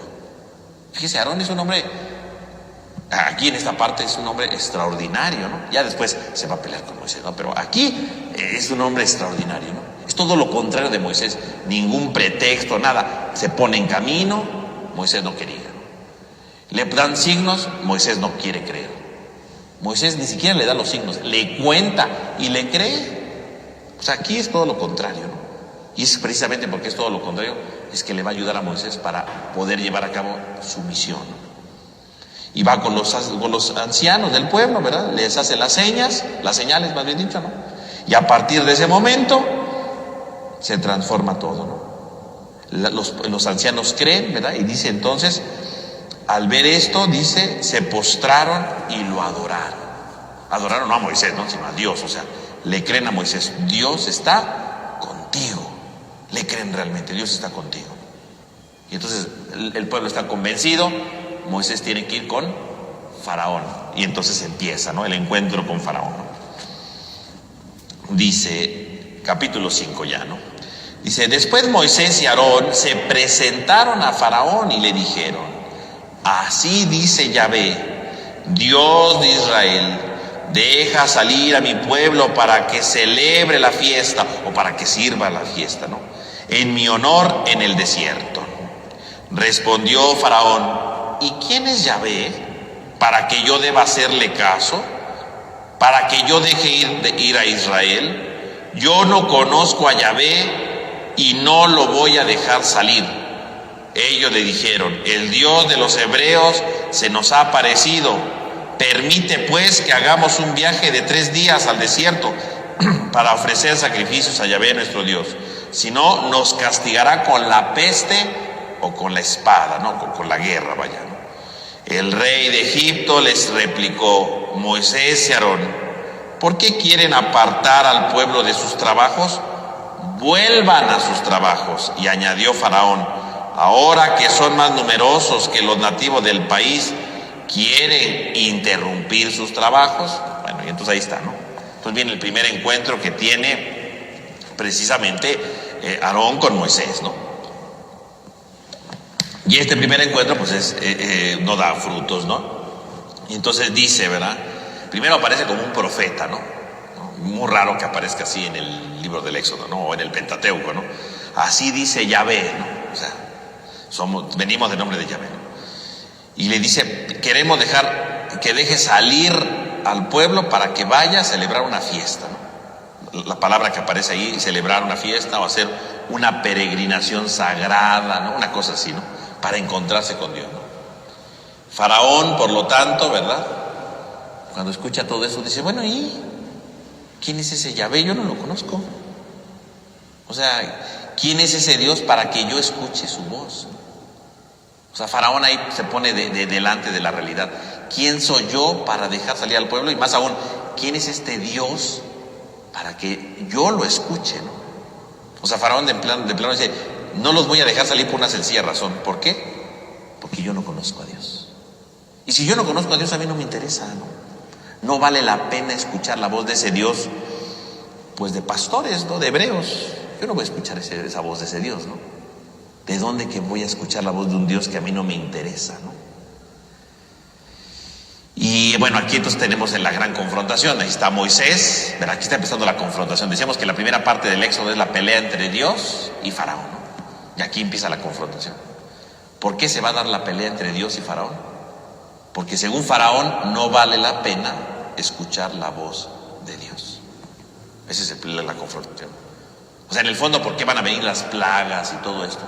Fíjese, Aarón es un hombre Aquí en esta parte es un hombre extraordinario, ¿no? Ya después se va a pelear con Moisés, ¿no? Pero aquí es un hombre extraordinario, ¿no? Es todo lo contrario de Moisés. Ningún pretexto, nada. Se pone en camino, Moisés no quería, ¿no? Le dan signos, Moisés no quiere creer. Moisés ni siquiera le da los signos, le cuenta y le cree. O sea, aquí es todo lo contrario, ¿no? Y es precisamente porque es todo lo contrario, es que le va a ayudar a Moisés para poder llevar a cabo su misión, ¿no? Y va con los ancianos del pueblo, ¿verdad? Les hace las señales más bien dicho, ¿no? Y a partir de ese momento se transforma todo, ¿no? Los ancianos creen, ¿verdad? Y dice entonces, al ver esto, dice, se postraron y lo adoraron. Adoraron no a Moisés, ¿no? Sino a Dios, o sea, le creen a Moisés. Dios está contigo. Le creen realmente, Dios está contigo. Y entonces el pueblo está convencido. Moisés tiene que ir con Faraón. Y entonces empieza, ¿no?, el encuentro con Faraón, ¿no? Dice, capítulo 5 ya, ¿no? Dice, después Moisés y Aarón se presentaron a Faraón y le dijeron, así dice Yahvé, Dios de Israel, deja salir a mi pueblo para que celebre la fiesta, o para que sirva la fiesta, ¿no?, en mi honor en el desierto. Respondió Faraón, ¿y quién es Yahvé para que yo deba hacerle caso? ¿Para que yo deje ir a Israel? Yo no conozco a Yahvé y no lo voy a dejar salir. Ellos le dijeron, el Dios de los hebreos se nos ha aparecido. Permite pues que hagamos un viaje de 3 días al desierto para ofrecer sacrificios a Yahvé nuestro Dios. Si no, nos castigará con la peste o con la espada, ¿no?, con la guerra, vaya, ¿no? El rey de Egipto les replicó, Moisés y Aarón, ¿por qué quieren apartar al pueblo de sus trabajos? Vuelvan a sus trabajos. Y añadió Faraón, ahora que son más numerosos que los nativos del país, ¿quieren interrumpir sus trabajos? Bueno, y entonces ahí está, ¿no? Entonces viene el primer encuentro que tiene precisamente Aarón con Moisés, ¿no? Y este primer encuentro pues no da frutos, ¿no? Y entonces dice, ¿verdad? Primero aparece como un profeta, ¿no? Muy raro que aparezca así en el libro del Éxodo, ¿no? O en el Pentateuco, ¿no? Así dice Yahvé, ¿no? O sea, venimos del nombre de Yahvé, ¿no? Y le dice, queremos dejar que deje salir al pueblo para que vaya a celebrar una fiesta, ¿no? La palabra que aparece ahí, celebrar una fiesta o hacer una peregrinación sagrada, ¿no? Una cosa así, ¿no? Para encontrarse con Dios, ¿no? Faraón, por lo tanto, ¿verdad?, cuando escucha todo eso, dice, bueno, ¿y quién es ese Yahvé? Yo no lo conozco. O sea, ¿quién es ese Dios para que yo escuche su voz? O sea, Faraón ahí se pone delante de la realidad. ¿Quién soy yo para dejar salir al pueblo? Y más aún, ¿quién es este Dios para que yo lo escuche, ¿no? O sea, Faraón de plano dice, no los voy a dejar salir por una sencilla razón. ¿Por qué? Porque yo no conozco a Dios. Y si yo no conozco a Dios, a mí no me interesa, ¿no? No vale la pena escuchar la voz de ese Dios, pues de pastores, ¿no?, de hebreos. Yo no voy a escuchar esa voz de ese Dios, ¿no? ¿De dónde que voy a escuchar la voz de un Dios que a mí no me interesa, ¿no? Y bueno, aquí entonces tenemos en la gran confrontación. Ahí está Moisés, pero aquí está empezando la confrontación. Decíamos que la primera parte del Éxodo es la pelea entre Dios y Faraón, ¿no? Y aquí empieza la confrontación. ¿Por qué se va a dar la pelea entre Dios y Faraón? Porque según Faraón no vale la pena escuchar la voz de Dios. Esa es la confrontación. O sea, en el fondo, ¿por qué van a venir las plagas y todo esto?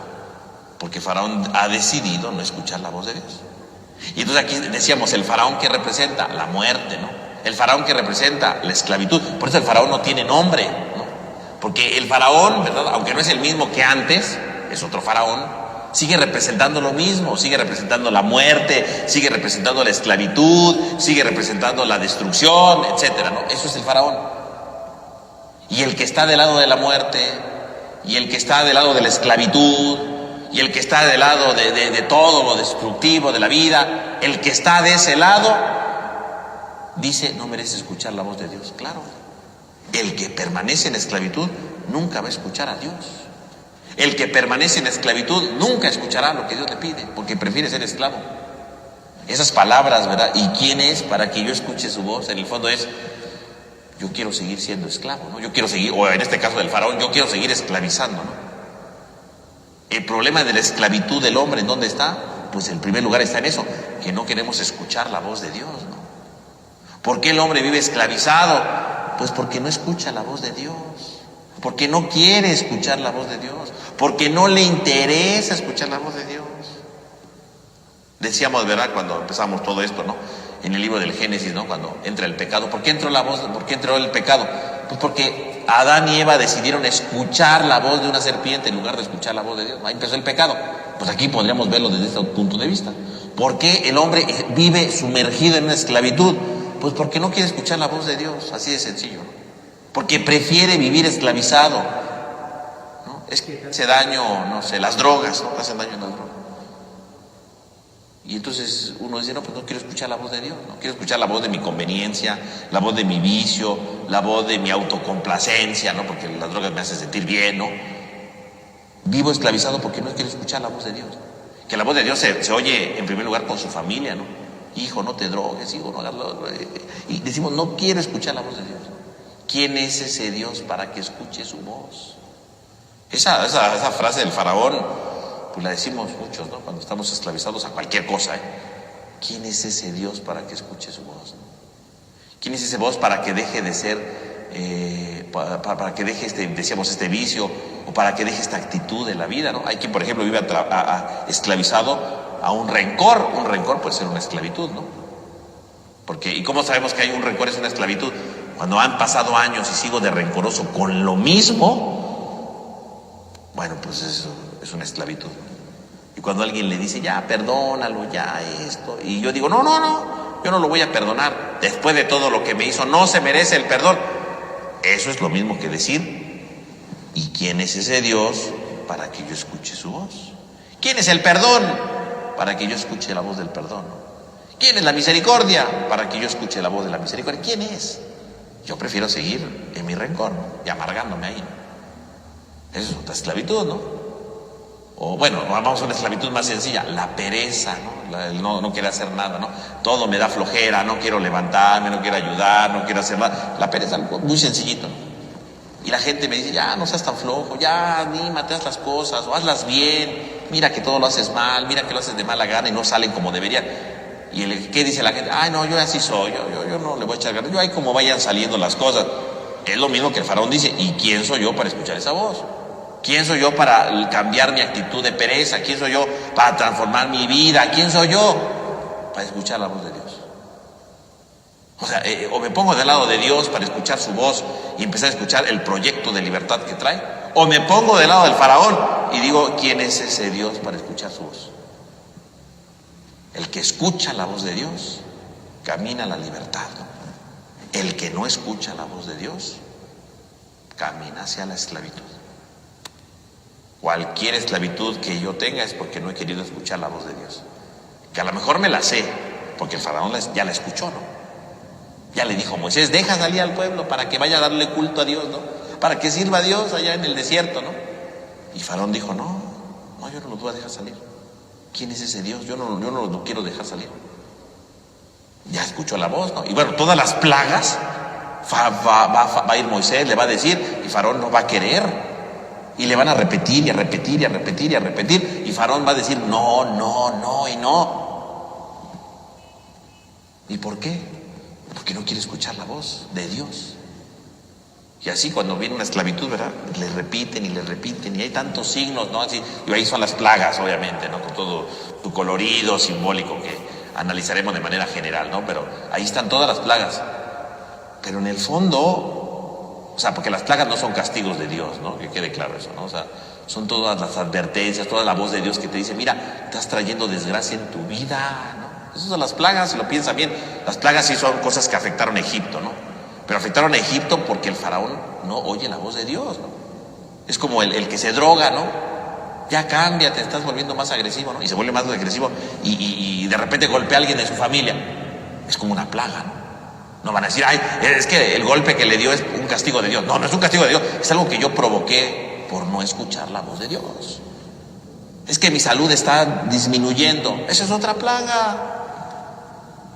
Porque Faraón ha decidido no escuchar la voz de Dios. Y entonces aquí decíamos, el Faraón que representa la muerte, ¿no? El Faraón que representa la esclavitud. Por eso el Faraón no tiene nombre, ¿no? Porque el Faraón, ¿verdad?, aunque no es el mismo que antes, es otro Faraón, sigue representando lo mismo, sigue representando la muerte, sigue representando la esclavitud, sigue representando la destrucción, etcétera, ¿no? Eso es el Faraón. Y el que está del lado de la muerte, y el que está del lado de la esclavitud, y el que está del lado de todo lo destructivo de la vida, el que está de ese lado, dice, no merece escuchar la voz de Dios. Claro, el que permanece en esclavitud nunca va a escuchar a Dios. El que permanece en esclavitud nunca escuchará lo que Dios le pide, porque prefiere ser esclavo. Esas palabras, ¿verdad? ¿Y quién es para que yo escuche su voz? En el fondo es, yo quiero seguir siendo esclavo, ¿no? Yo quiero seguir, o en este caso del faraón, yo quiero seguir esclavizando, ¿no? El problema de la esclavitud del hombre, ¿en dónde está? Pues en primer lugar está en eso, que no queremos escuchar la voz de Dios, ¿no? ¿Por qué el hombre vive esclavizado? Pues porque no escucha la voz de Dios, porque no quiere escuchar la voz de Dios, porque no le interesa escuchar la voz de Dios. Decíamos, ¿verdad?, cuando empezamos todo esto, ¿no?, en el libro del Génesis, ¿no?, cuando entra el pecado. ¿Por qué entró la voz? ¿Por qué entró el pecado? Pues porque Adán y Eva decidieron escuchar la voz de una serpiente en lugar de escuchar la voz de Dios. Ahí empezó el pecado. Pues aquí podríamos verlo desde este punto de vista. ¿Por qué el hombre vive sumergido en una esclavitud? Pues porque no quiere escuchar la voz de Dios, así de sencillo, ¿no? Porque prefiere vivir esclavizado, ¿no? Es que hace daño, no sé, las drogas, ¿no? Hacen daño en las drogas. Y entonces uno dice, no, pues no quiero escuchar la voz de Dios, no quiero escuchar la voz de mi conveniencia, la voz de mi vicio, la voz de mi autocomplacencia, ¿no? Porque las drogas me hacen sentir bien, ¿no? Vivo esclavizado porque no quiero escuchar la voz de Dios. Que la voz de Dios se oye en primer lugar con su familia, ¿no? Hijo, no te drogues, hijo, no hagas lo... Y decimos, no quiero escuchar la voz de Dios. ¿Quién es ese Dios para que escuche su voz? Esa frase del faraón, pues la decimos muchos, ¿no?, cuando estamos esclavizados a cualquier cosa, ¿eh? ¿Quién es ese Dios para que escuche su voz, ¿no? ¿Quién es ese voz para que deje de ser, para que deje decíamos, este vicio, o para que deje esta actitud de la vida, ¿no? Hay quien, por ejemplo, vive esclavizado a un rencor. Un rencor puede ser una esclavitud, ¿no? Porque, ¿y cómo sabemos que hay un rencor es una esclavitud? Cuando han pasado años y sigo de rencoroso con lo mismo, bueno, pues eso es una esclavitud. Y cuando alguien le dice, ya, perdónalo, ya esto, y yo digo, no, yo no lo voy a perdonar, después de todo lo que me hizo, no se merece el perdón. Eso es lo mismo que decir, ¿y quién es ese Dios para que yo escuche su voz? ¿Quién es el perdón? Para que yo escuche la voz del perdón. ¿Quién es la misericordia? Para que yo escuche la voz de la misericordia. ¿Quién es? Yo prefiero seguir en mi rencor, ¿no?, y amargándome ahí, ¿no? Eso es otra esclavitud, ¿no? O bueno, vamos a una esclavitud más sencilla, la pereza, ¿no? El no quiere hacer nada, ¿no? Todo me da flojera, no quiero levantarme, no quiero ayudar, no quiero hacer nada. La pereza, muy sencillito, ¿no? Y la gente me dice, ya, no seas tan flojo, ya, anímate, haz las cosas, o hazlas bien, mira que todo lo haces mal, mira que lo haces de mala gana y no salen como deberían. Y ¿qué dice la gente? Ay, no, yo así soy, yo no le voy a echar ganas, yo ahí como vayan saliendo las cosas. Es lo mismo que el faraón dice, ¿y quién soy yo para escuchar esa voz? ¿Quién soy yo para cambiar mi actitud de pereza? ¿Quién soy yo para transformar mi vida? ¿Quién soy yo para escuchar la voz de Dios? O sea, o me pongo del lado de Dios para escuchar su voz y empezar a escuchar el proyecto de libertad que trae, o me pongo del lado del faraón y digo, ¿quién es ese Dios para escuchar su voz? El que escucha la voz de Dios camina a la libertad, ¿no? El que no escucha la voz de Dios camina hacia la esclavitud. Cualquier esclavitud que yo tenga es porque no he querido escuchar la voz de Dios. Que a lo mejor me la sé, porque el faraón ya la escuchó, ¿no? Ya le dijo Moisés, deja salir al pueblo para que vaya a darle culto a Dios, ¿no? Para que sirva a Dios allá en el desierto, ¿no? Y faraón dijo, no, yo no los voy a dejar salir. ¿Quién es ese Dios? Yo no lo quiero dejar salir. Ya escuchó la voz, ¿no? Y bueno, todas las plagas va a ir Moisés, le va a decir, y faraón no va a querer. Y le van a repetir y a repetir y a repetir y a repetir. Y faraón va a decir, no y no. ¿Y por qué? Porque no quiere escuchar la voz de Dios. Y así cuando viene una esclavitud, ¿verdad?, le repiten y hay tantos signos, ¿no? Así, y ahí son las plagas, obviamente, ¿no?, con todo su colorido simbólico que analizaremos de manera general, ¿no? Pero ahí están todas las plagas. Pero en el fondo, o sea, porque las plagas no son castigos de Dios, ¿no? Que quede claro eso, ¿no? O sea, son todas las advertencias, toda la voz de Dios que te dice, mira, estás trayendo desgracia en tu vida, ¿no? Esas son las plagas, si lo piensan bien. Las plagas sí son cosas que afectaron a Egipto, ¿no? Pero afectaron a Egipto porque el faraón no oye la voz de Dios, ¿no? Es como el que se droga, ¿no? Ya cambia, te estás volviendo más agresivo, ¿no? Y se vuelve más agresivo y de repente golpea a alguien de su familia. Es como una plaga, ¿no? No van a decir, ay, es que el golpe que le dio es un castigo de Dios. No es un castigo de Dios, es algo que yo provoqué por no escuchar la voz de Dios. Es que mi salud está disminuyendo. Esa es otra plaga.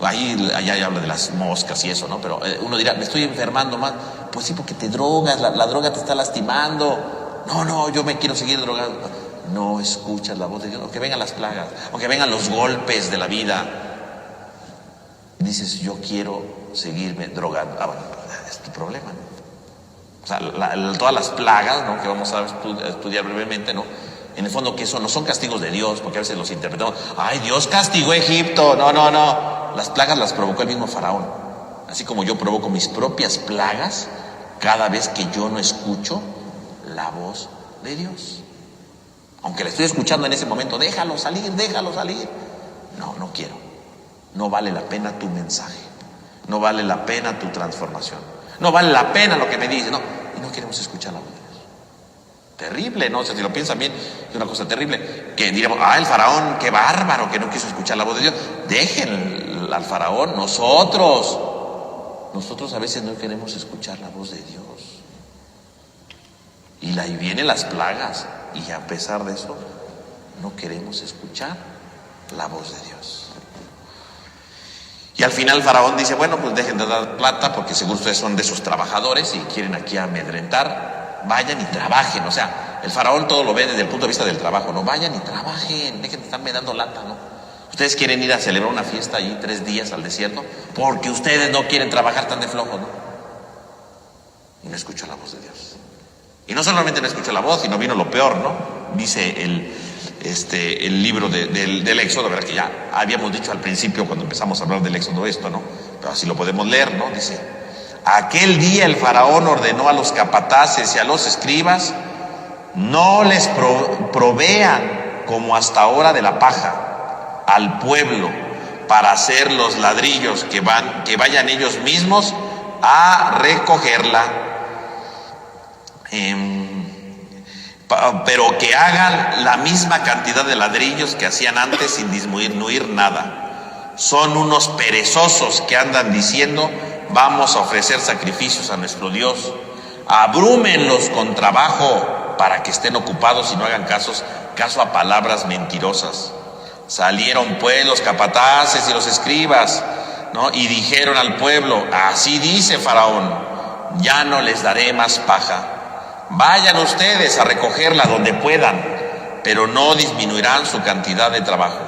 Allá habla de las moscas y eso, ¿no? Pero uno dirá, me estoy enfermando más. Pues sí, porque te drogas, la droga te está lastimando. No, yo me quiero seguir drogando. No escuchas la voz de Dios. Aunque vengan las plagas, aunque vengan los golpes de la vida, dices, yo quiero seguirme drogando. Bueno, es tu problema, ¿no? O sea, todas las plagas, ¿no?, que vamos a estudiar brevemente, ¿no?, en el fondo, que eso no son castigos de Dios, porque a veces los interpretamos, ay, Dios castigó a Egipto. No. Las plagas las provocó el mismo faraón. Así como yo provoco mis propias plagas cada vez que yo no escucho la voz de Dios. Aunque la estoy escuchando en ese momento, déjalo salir. No quiero. No vale la pena tu mensaje. No vale la pena tu transformación. No vale la pena lo que me dices. Y no queremos escuchar la voz de Dios. Terrible, ¿no? O sea, si lo piensan bien, es una cosa terrible. Que diríamos, el faraón, qué bárbaro, que no quiso escuchar la voz de Dios. Dejen al faraón, nosotros a veces no queremos escuchar la voz de Dios. Y ahí vienen las plagas. Y a pesar de eso, no queremos escuchar la voz de Dios. Y al final el faraón dice, bueno, pues dejen de dar plata, porque seguro ustedes son de esos trabajadores y quieren aquí amedrentar. Vayan y trabajen. O sea, el faraón todo lo ve desde el punto de vista del trabajo, ¿no? Vayan y trabajen, dejen de estarme dando lata, ¿no? Ustedes quieren ir a celebrar una fiesta allí 3 días al desierto, porque ustedes no quieren trabajar tan de flojos, ¿no? Y no escuchó la voz de Dios. Y no solamente no escuchó la voz, sino vino lo peor, ¿no? Dice el libro del Éxodo, ¿verdad? Que ya habíamos dicho al principio cuando empezamos a hablar del Éxodo esto, ¿no? Pero así lo podemos leer, ¿no? Dice, aquel día el faraón ordenó a los capataces y a los escribas, no les provean como hasta ahora de la paja al pueblo para hacer los ladrillos, que vayan ellos mismos a recogerla, pero que hagan la misma cantidad de ladrillos que hacían antes sin disminuir nada. Son unos perezosos que andan diciendo, vamos a ofrecer sacrificios a nuestro Dios. Abrúmenlos con trabajo para que estén ocupados y no hagan caso a palabras mentirosas. Salieron pues los capataces y los escribas, ¿no?, y dijeron al pueblo, así dice Faraón, ya no les daré más paja. Vayan ustedes a recogerla donde puedan, pero no disminuirán su cantidad de trabajo.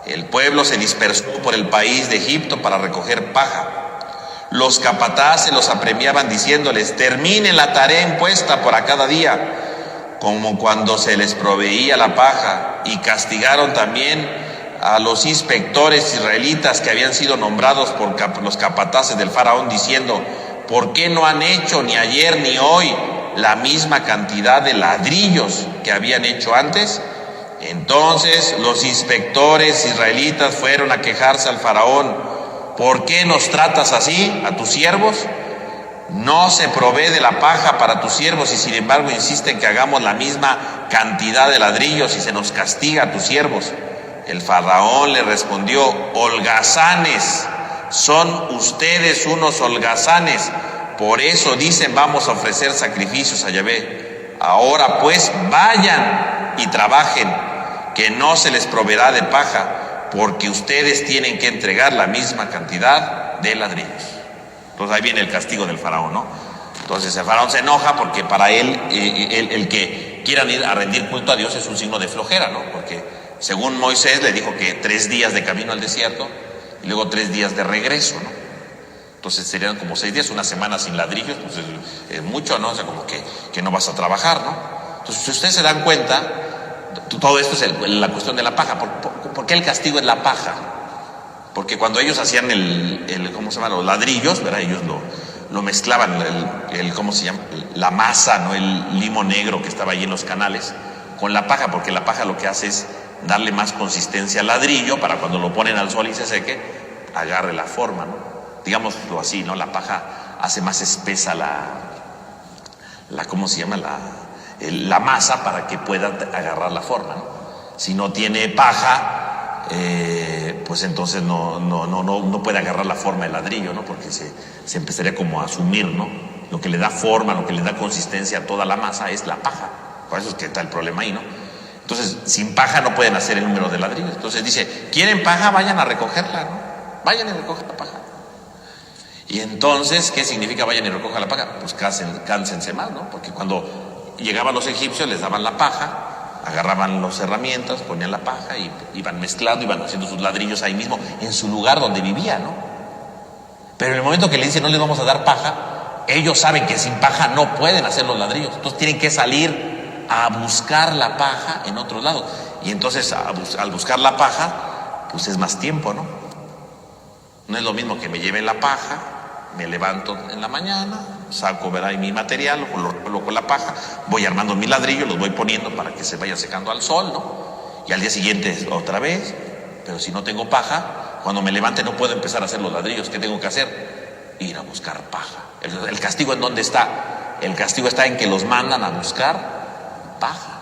El pueblo se dispersó por el país de Egipto para recoger paja. Los capataces los apremiaban diciéndoles, terminen la tarea impuesta por a cada día, como cuando se les proveía la paja, y castigaron también a los inspectores israelitas que habían sido nombrados por los capataces del faraón, diciendo, ¿por qué no han hecho ni ayer ni hoy la misma cantidad de ladrillos que habían hecho antes? Entonces los inspectores israelitas fueron a quejarse al faraón, ¿por qué nos tratas así a tus siervos? No se provee de la paja para tus siervos y sin embargo insisten que hagamos la misma cantidad de ladrillos y se nos castiga a tus siervos. El faraón le respondió, holgazanes, son ustedes unos holgazanes, por eso dicen vamos a ofrecer sacrificios a Yahvé. Ahora pues vayan y trabajen, que no se les proveerá de paja, porque ustedes tienen que entregar la misma cantidad de ladrillos. Entonces ahí viene el castigo del faraón, ¿no? Entonces el faraón se enoja porque para él, el que quieran ir a rendir culto a Dios es un signo de flojera, ¿no? Porque según Moisés le dijo que 3 días de camino al desierto y luego 3 días de regreso, ¿no? Entonces serían como 6 días, una semana sin ladrillos, pues es mucho, ¿no? O sea, como que no vas a trabajar, ¿no? Entonces, si ustedes se dan cuenta, todo esto es la cuestión de la paja. ¿Por qué el castigo es la paja? Porque cuando ellos hacían ¿cómo se llama? Los ladrillos, ¿verdad? Ellos lo mezclaban, ¿cómo se llama? La masa, ¿no? El limo negro que estaba ahí en los canales, con la paja, porque la paja lo que hace es darle más consistencia al ladrillo para cuando lo ponen al sol y se seque, agarre la forma, ¿no? Digámoslo así, ¿no? La paja hace más espesa ¿cómo se llama? La masa para que pueda agarrar la forma, ¿no? Si no tiene paja, pues entonces no puede agarrar la forma del ladrillo, ¿no? Porque se empezaría como a sumir, ¿no? Lo que le da forma, lo que le da consistencia a toda la masa es la paja. Por eso es que está el problema ahí, ¿no? Entonces, sin paja no pueden hacer el número de ladrillos. Entonces dice, ¿quieren paja? Vayan a recogerla, ¿no? vayan y recojan la paja. Y entonces, ¿qué significa vayan y recojan la paja? Pues cánsense más, ¿no? Porque cuando llegaban los egipcios les daban la paja, agarraban las herramientas, ponían la paja y iban mezclando, iban haciendo sus ladrillos ahí mismo, en su lugar donde vivían, ¿no? Pero en el momento que le dicen no les vamos a dar paja, ellos saben que sin paja no pueden hacer los ladrillos. Entonces tienen que salir a buscar la paja en otros lados. Y entonces al buscar la paja, pues es más tiempo, ¿no? No es lo mismo que me lleven la paja, me levanto en la mañana, saco, verá, mi material, lo coloco la paja, voy armando mi ladrillo, los voy poniendo para que se vaya secando al sol, ¿no? Y al día siguiente otra vez, pero si no tengo paja, cuando me levante no puedo empezar a hacer los ladrillos. ¿Qué tengo que hacer? Ir a buscar paja. ¿El castigo en dónde está? El castigo está en que los mandan a buscar paja.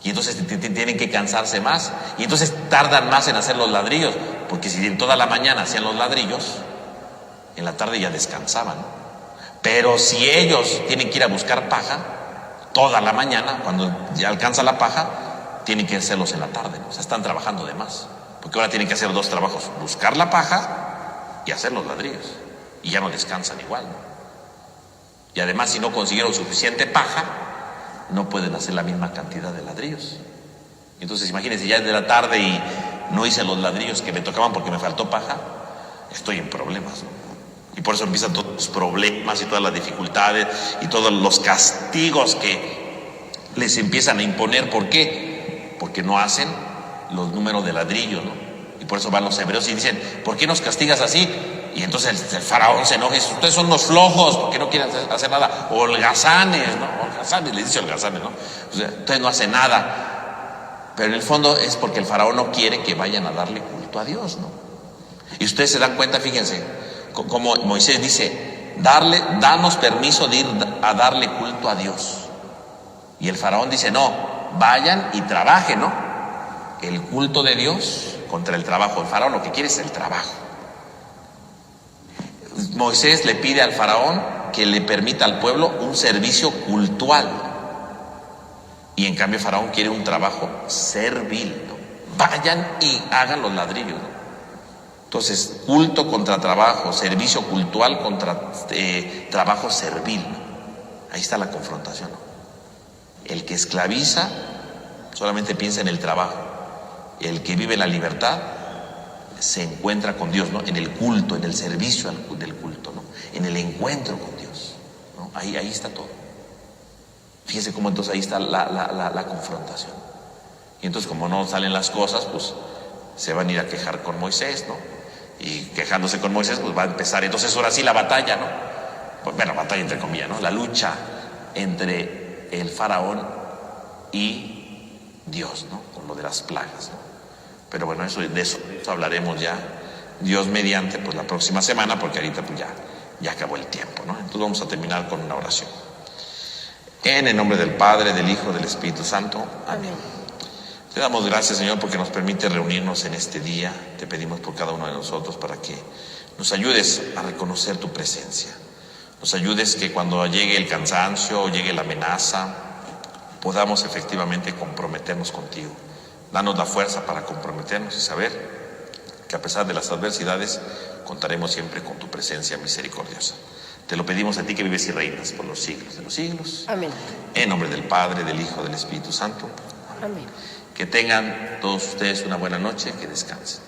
Y entonces tienen que cansarse más. Y entonces tardan más en hacer los ladrillos. Porque si en toda la mañana hacían los ladrillos, en la tarde ya descansaban. Pero si ellos tienen que ir a buscar paja toda la mañana, cuando ya alcanza la paja, tienen que hacerlos en la tarde, ¿no? O sea, están trabajando de más. Porque ahora tienen que hacer dos trabajos: buscar la paja y hacer los ladrillos. Y ya no descansan igual, ¿no? Y además, si no consiguieron suficiente paja, no pueden hacer la misma cantidad de ladrillos. Entonces imagínense, ya es de la tarde y no hice los ladrillos que me tocaban porque me faltó paja, estoy en problemas, ¿no? Y por eso empiezan todos los problemas y todas las dificultades y todos los castigos que les empiezan a imponer. ¿Por qué? Porque no hacen los números de ladrillos, ¿no? Y por eso van los hebreos y dicen, ¿por qué nos castigas así? Y entonces el faraón se enoja y dice, ustedes son unos flojos, ¿por qué no quieren hacer nada? Holgazanes, ¿no? Holgazanes, le dice holgazanes, ¿no? O sea, ustedes no hacen nada. Pero en el fondo es porque el faraón no quiere que vayan a darle culto a Dios, ¿no? Y ustedes se dan cuenta, fíjense, como Moisés dice, danos permiso de ir a darle culto a Dios. Y el faraón dice, no, vayan y trabajen, ¿no? El culto de Dios contra el trabajo. El faraón lo que quiere es el trabajo. Moisés le pide al faraón que le permita al pueblo un servicio cultual. Y en cambio el faraón quiere un trabajo servil, ¿no? Vayan y hagan los ladrillos, ¿no? Entonces, culto contra trabajo, servicio cultural contra trabajo servil, ¿no? Ahí está la confrontación, ¿no? El que esclaviza solamente piensa en el trabajo. El que vive la libertad se encuentra con Dios, ¿no? En el culto, en el servicio del culto, ¿no? En el encuentro con Dios, ¿no? Ahí está todo. Fíjense cómo entonces ahí está la confrontación. Y entonces, como no salen las cosas, pues se van a ir a quejar con Moisés, ¿no? Y quejándose con Moisés, pues va a empezar entonces ahora sí la batalla, ¿no? Bueno, batalla entre comillas, ¿no? La lucha entre el faraón y Dios, ¿no? Con lo de las plagas, ¿no? Pero bueno, de eso hablaremos ya, Dios mediante, pues la próxima semana, porque ahorita pues ya acabó el tiempo, ¿no? Entonces vamos a terminar con una oración. En el nombre del Padre, del Hijo, del Espíritu Santo. Amén. Te damos gracias, Señor, porque nos permite reunirnos en este día. Te pedimos por cada uno de nosotros para que nos ayudes a reconocer tu presencia. Nos ayudes que cuando llegue el cansancio o llegue la amenaza, podamos efectivamente comprometernos contigo. Danos la fuerza para comprometernos y saber que a pesar de las adversidades, contaremos siempre con tu presencia misericordiosa. Te lo pedimos a ti que vives y reinas por los siglos de los siglos. Amén. En nombre del Padre, del Hijo, del Espíritu Santo. Amén. Que tengan todos ustedes una buena noche, que descansen.